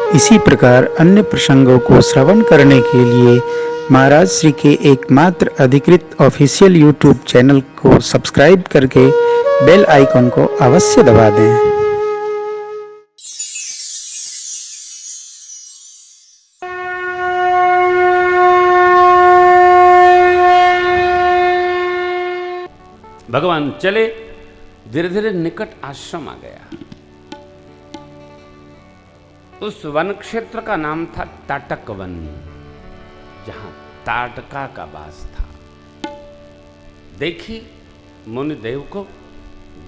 इसी प्रकार अन्य प्रसंगों को श्रवण करने के लिए महाराज श्री के एकमात्र अधिकृत ऑफिशियल यूट्यूब चैनल को सब्सक्राइब करके बेल आइकन को अवश्य दबा दें। भगवान चले, धीरे धीरे निकट आश्रम आ गया। उस वन क्षेत्र का नाम था ताटक वन, जहां ताटका का वास था। देखी मुनिदेव को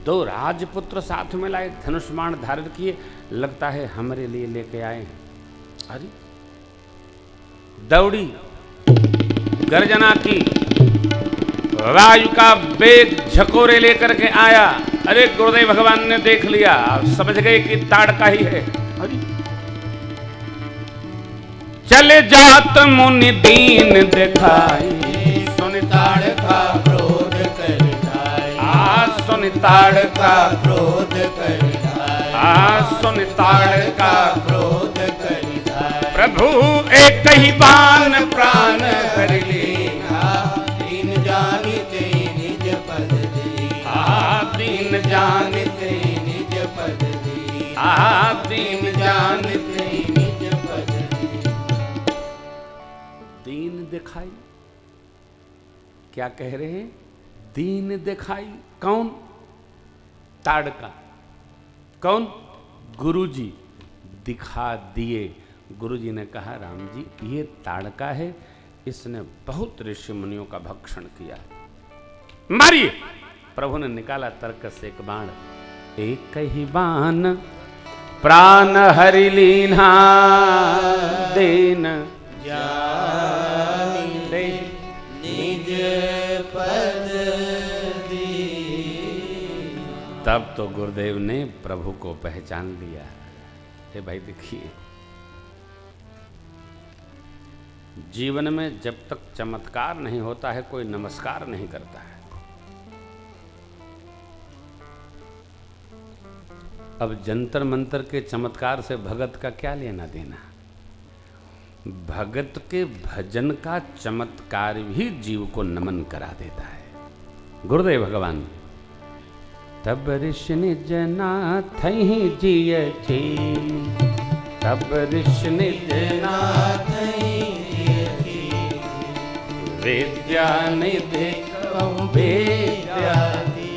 दो राजपुत्र साथ में लाए, धनुष्मान धारण किए, लगता है हमारे लिए लेके आए हैं। अरे दौड़ी, गर्जना की, वायु का वेग झकोरे लेकर के आया। अरे गुरुदेव भगवान ने देख लिया, समझ गए कि ताड़का ही है। अरे चले जात मुनि दीन दिखाई, सुन ताड़का क्रोध कर ढाई। सुन ताड़का क्रोध कर ढाई। सुन ताड़का क्रोध कर ढाई। प्रभु एक ही बान प्राण हर लीना, दीन जानिते निज पद दीना। दीन जानते निज पद दीना। दीन जानते निज पद दीना। दीन दिखाई। क्या कह रहे हैं? दीन दिखाई। कौन? ताड़का। कौन? गुरुजी दिखा दिए। गुरुजी ने कहा, राम जी ये ताड़का है, इसने बहुत ऋषि मुनियों का भक्षण किया है, मारिए। प्रभु ने निकाला तर्क से एक बाण, एक ही बाण प्राण हरि लीना, दीन जानिते निज पद दीना। तब तो गुरुदेव ने प्रभु को पहचान लिया। हे भाई देखिए, जीवन में जब तक चमत्कार नहीं होता है, कोई नमस्कार नहीं करता है। अब जंतर मंतर के चमत्कार से भगत का क्या लेना देना? भगत के भजन का चमत्कार भी जीव को नमन करा देता है। गुरुदेव भगवान तब ऋषि निज नाथ ही जिय छी, तब ऋषि निज नाथ विद्या निधि कहूँ विद्या दी,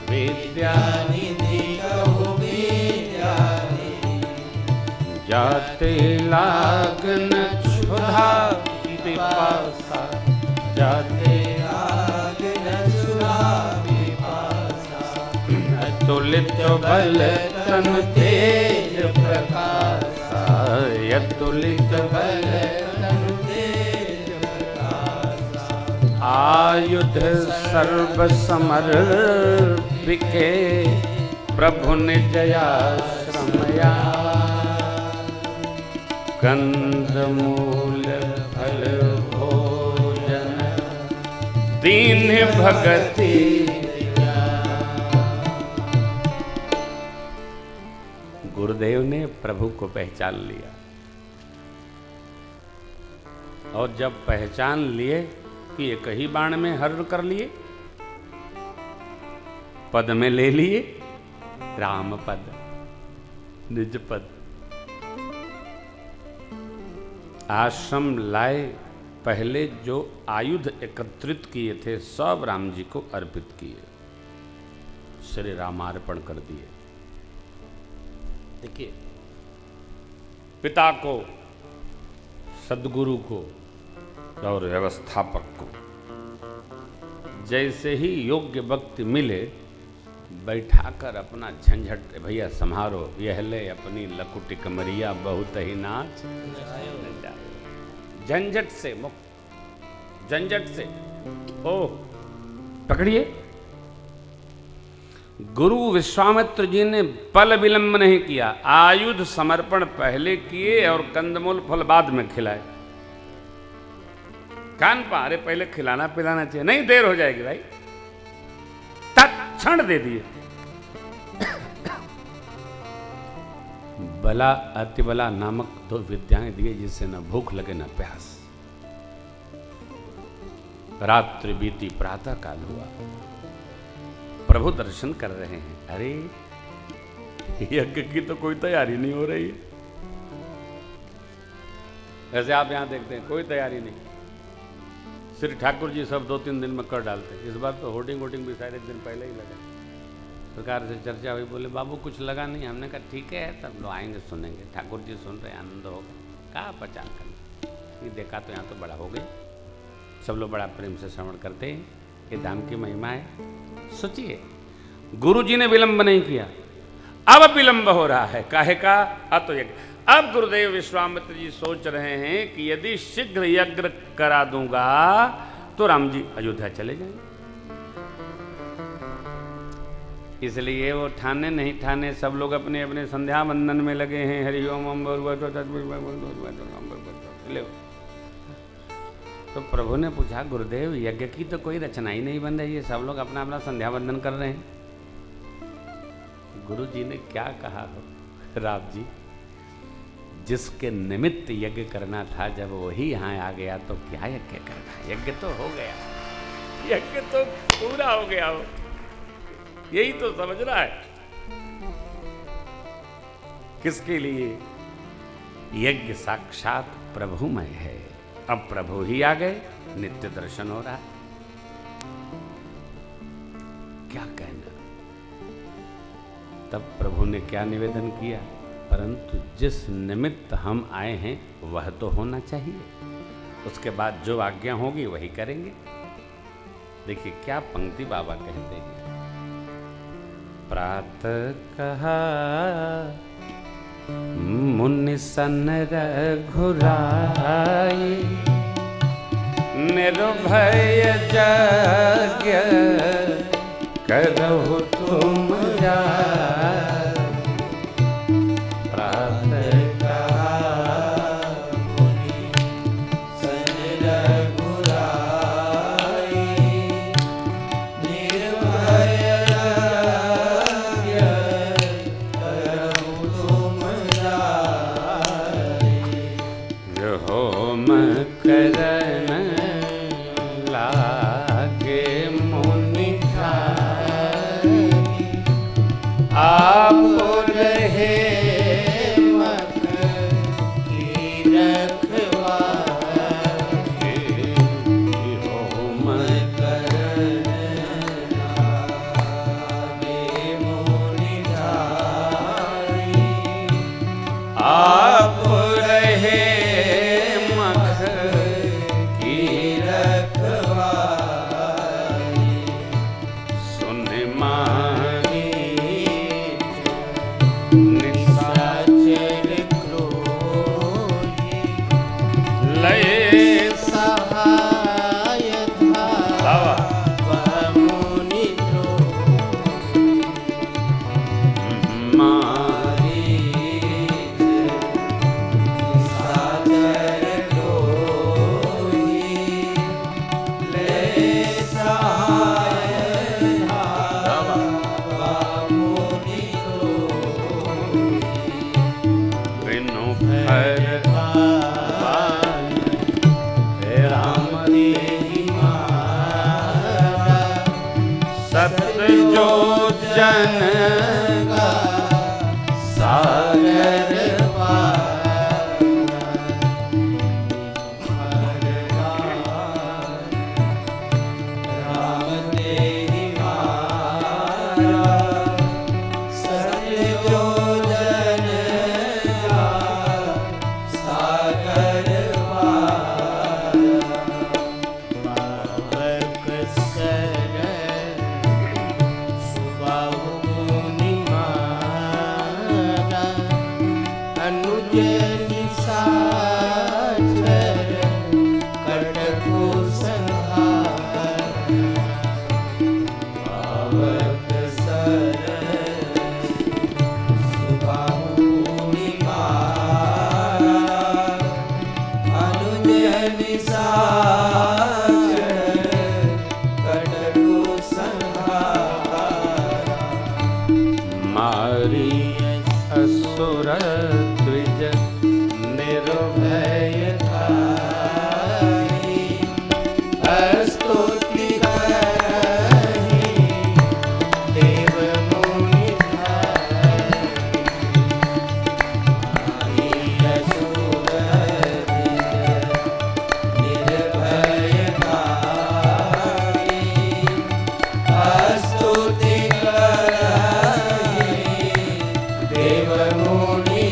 विद्या निधि कहूँ विद्या दी। जाते लागन क्षुधा पिपासा, जाते लागन क्षुधा पिपासा। अतुलित बल तन तेज प्रकाशा, अतुलित बल तन तेज आयुध सर्व समर बिके, प्रभु निज आश्रमया, कंद मूल फल भोजन दीन भगति। गुरुदेव ने प्रभु को पहचान लिया, और जब पहचान लिए कि एक ही बाण में हरण कर लिए, पद में ले लिए, राम पद, निज पद। आश्रम लाए, पहले जो आयुध एकत्रित किए थे सब राम जी को अर्पित किए, श्री रामार्पण कर दिए। देखिए, पिता को, सद्गुरु को और व्यवस्थापक को जैसे ही योग्य वक्त मिले, बैठाकर अपना झंझट, भैया संहारो, यह ले अपनी लकुटी कमरिया बहुत ही नाच। झंझट से मुक्त, झंझट से ओ पकड़िए। गुरु विश्वामित्र जी ने पल विलंब नहीं किया, आयुध समर्पण पहले किए और कंदमूल फल बाद में खिलाए। कान पा अरे पहले खिलाना पिलाना चाहिए, नहीं देर हो जाएगी भाई, तत्क्षण दे दिए। बला अति बला नामक 2 विद्याएं दिए जिससे न भूख लगे न प्यास। रात्रि बीती, प्रातः काल हुआ, प्रभु दर्शन कर रहे हैं। अरे यज्ञ की तो कोई तैयारी नहीं हो रही है। ऐसे आप यहां देखते हैं कोई तैयारी नहीं, श्री ठाकुर जी सब 2-3 दिन में कर डालते हैं। इस बार तो होर्डिंग भी शायद 1 दिन पहले ही लगा। सरकार से चर्चा हुई, बोले बाबू कुछ लगा नहीं। हमने कहा ठीक है, तब लोग आएंगे सुनेंगे, ठाकुर जी सुन रहे, आनंद होगा, कहाँ पहचान करना। ये देखा तो यहाँ तो बड़ा हो गई, सब लोग बड़ा प्रेम से श्रवण करते हैं। ये धाम की महिमा है। सोचिए, गुरु जी ने विलंब नहीं किया, अब विलंब हो रहा है, काहे का? तो यज्ञ। अब गुरुदेव विश्वामित्र जी सोच रहे हैं कि यदि शीघ्र यज्ञ करा दूंगा तो राम जी अयोध्या चले जाएंगे। इसलिए वो ठाने नहीं ठाने, सब लोग अपने अपने संध्या बंदन में लगे हैं। हरि ओम। तो प्रभु ने पूछा, गुरुदेव यज्ञ की तो कोई रचना ही नहीं बन रही है, सब लोग अपना अपना संध्या बंदन कर रहे हैं। गुरु जी ने क्या कहा हो, राम जी जिसके निमित्त यज्ञ करना था, जब वही यहाँ आ गया तो क्या यज्ञ करना, यज्ञ तो हो गया, यज्ञ तो पूरा हो गया हो, यही तो समझ रहा है। किसके लिए? यज्ञ साक्षात प्रभुमय है। अब प्रभु ही आ गए, नित्य दर्शन हो रहा है, क्या कहना। तब प्रभु ने क्या निवेदन किया, परंतु जिस निमित्त हम आए हैं वह तो होना चाहिए, उसके बाद जो आज्ञा होगी वही करेंगे। देखिए क्या पंक्ति बाबा कहते हैं। प्रातः कहा मुनि सन रघुराई, निर्भय यज्ञ करहु तुम जाय। प्रातः कहा मुनि सन रघुराई, निर्भय यज्ञ करहु तुम जाय। जो होम करन लागे मुनि खाई, आप रहे मख की रखवारे, होम करन लागे मुनि धारी। आप रहे मख की रखवारे, सुन मानी निशाचर क्रोधी, लय सहाय था बाबा वह मुनि द्रोही। मारीच निशाचर क्रोधी, ले सहाय था वह मुनि द्रोही। बिनु फर राम देहि मारा, सत जो जन का सागर राम देहि मारा, सत्य जो जन का सागर पावक सरल सुबाहु मुनि मारा, अनुज निशाचर कटकु संहारा। पावक सरल सुबाहु मुनि मारा, अनुज निशाचर कटकु संहारा। मारी असुर निज निर्भय धारी स्तुति करहि देव मुनि धारी असुर निर्भय धारी स्तुति करहि देव मुनि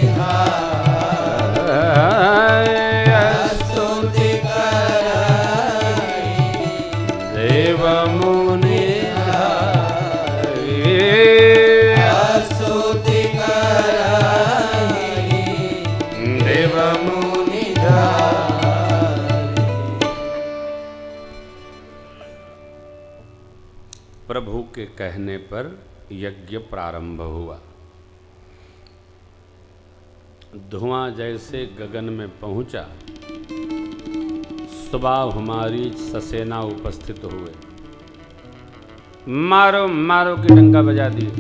स्तुति करहि देव मुनि स्तुति करहि देव मुनि प्रभु के कहने पर यज्ञ प्रारंभ हुआ। धुआं जैसे गगन में पहुंचा, सुबाह हमारी ससेना उपस्थित हुए। मारो मारो की डंका बजा दिए।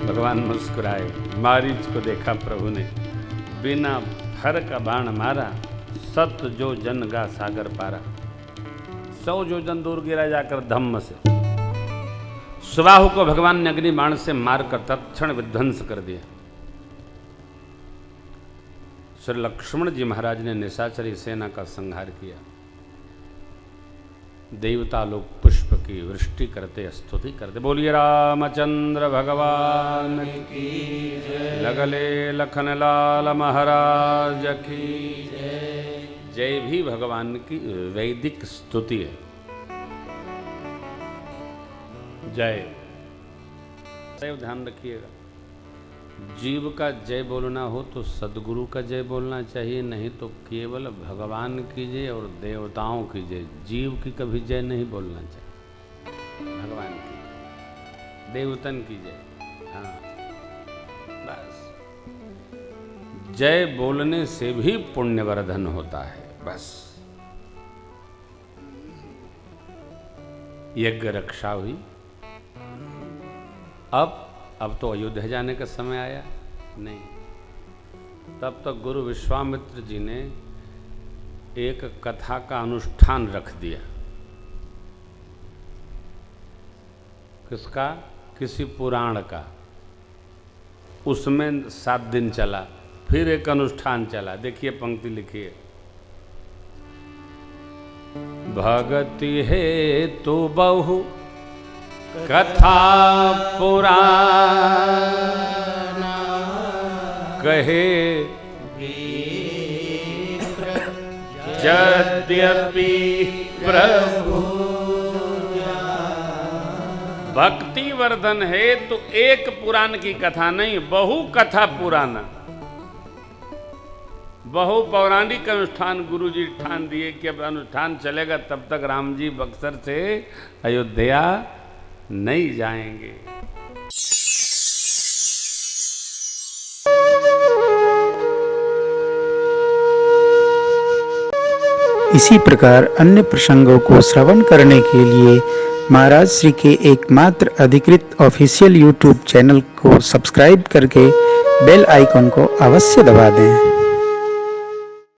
भगवान मुस्कुराए। मारीच को देखा प्रभु ने, बिना फर का बाण मारा, सत जो जन गा सागर पारा। 100 योजन दूर गिरा जाकर धम्म से। सुबाहु को भगवान ने अग्नि बाण से मारकर तत्क्षण विध्वंस कर दिया। श्री लक्ष्मण जी महाराज ने निशाचरी सेना का संहार किया। देवता लोग पुष्प की वृष्टि करते स्तुति करते। बोलिए रामचंद्र भगवान की जय। लगले लखन लाल महाराज की जय। जय भी भगवान की वैदिक स्तुति है। जय सदैव ध्यान रखिएगा, जीव का जय बोलना हो तो सदगुरु का जय बोलना चाहिए, नहीं तो केवल भगवान की जय और देवताओं की जय। जीव की कभी जय नहीं बोलना चाहिए, भगवान की, देवतन की जय। हाँ बस, जय बोलने से भी पुण्यवर्धन होता है। बस यज्ञ रक्षा हुई। अब तो अयोध्या जाने का समय आया नहीं। तब तक गुरु विश्वामित्र जी ने एक कथा का अनुष्ठान रख दिया। किसका? किसी पुराण का। उसमें 7 दिन चला, फिर एक अनुष्ठान चला। देखिए पंक्ति लिखिए। भगति है तो बहु कथा पुराना, कहे यद्यपि प्रभु। भक्ति वर्धन है तो एक पुराण की कथा नहीं, बहु कथा पुराना, बहु पौराणिक अनुष्ठान गुरु जी ठान दिए कि अब अनुष्ठान चलेगा तब तक राम जी बक्सर से अयोध्या नहीं जाएंगे। इसी प्रकार अन्य प्रसंगों को श्रवण करने के लिए महाराज श्री के एकमात्र अधिकृत ऑफिशियल YouTube चैनल को सब्सक्राइब करके बेल आइकन को अवश्य दबा दें।